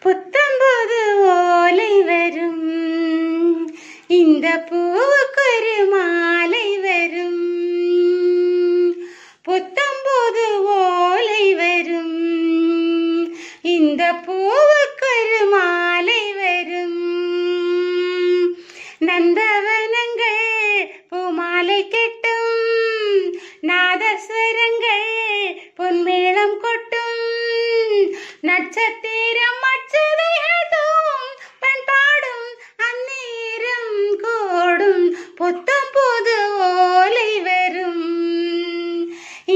புத்தம்போது ஓலை வரும், இந்த பூவுக்கொரு மாலை வரும். புத்தம்போது ஓலை வரும், இந்த பூவுக்கொரு மாலை வரும். நந்தவனங்கள் பூமாலை கெட்டும், நாதஸ்வரங்கள் பொன்மேளம் கொட்டும். நட்சத்திரம் அச்சதைகள் தூவும், பண்பாடும் அந்நேரம் கோடும். புத்தம்போது ஓலை வரும்,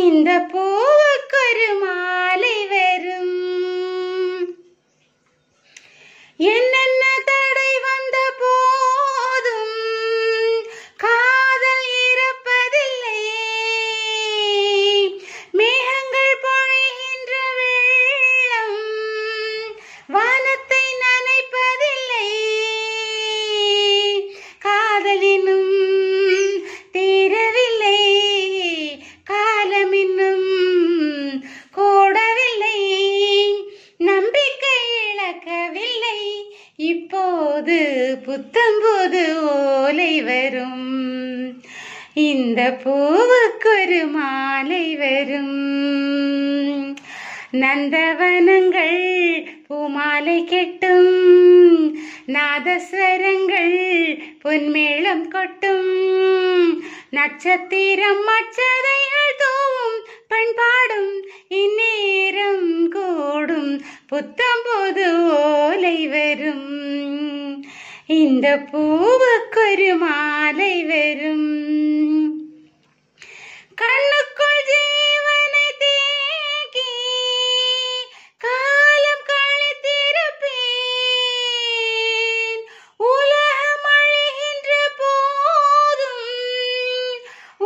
இந்த பூவுக்கொரு மாலை வரும். என்னென்ன தடை வந்த போதும் காதல் இறப்பதில்லை. மேகங்கள் பொழிகின்ற வெள்ளம் வானத்தை நனைப்பதில்லை. காதலினும் தீரவில்லை, காலமின்னும் கூடவில்லை. நம்பிக்கை இழக்கவில்லை, இப்போது புத்தம்போது ஓலை வரும், இந்த பூவுக்கொரு மாலை வரும். நந்தவனங்கள் பூமாலை கெட்டும், நாதஸ்வரங்கள் பொன்மேளம் கொட்டும். நட்சத்திரம் அச்சதைகள் தூவும், பண்பாடும் இந்நேரம் கூடும். புத்தம்போது ஓலை வரும், இந்த பூவுக்கொரு மாலை வரும். கண்ணுக்குள் ஜீவனை தேக்கி காலம் கழித்திருப்பேன். உலகம் அழிகின்ற போதும்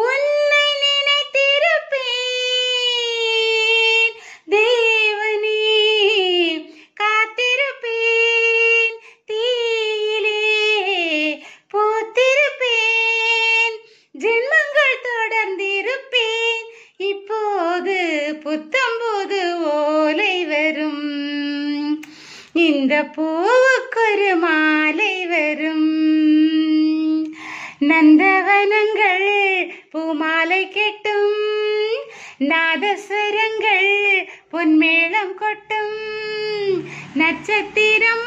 உன்னை நினைத்திருப்பேன். தேவனே காத்திருப்பேன், தீயிலே போத்திருப்பேன். ஜென்மங்கள் தொடர்ந்திருப்பேன், இப்போது புத்தம்போது ஓலை வரும், இந்த பூவுக்கொரு மாலை வரும். நந்தவனங்கள் பூமாலை கெட்டும், நாதஸ்வரங்கள் பொன்மேளம் கொட்டும். நட்சத்திரம்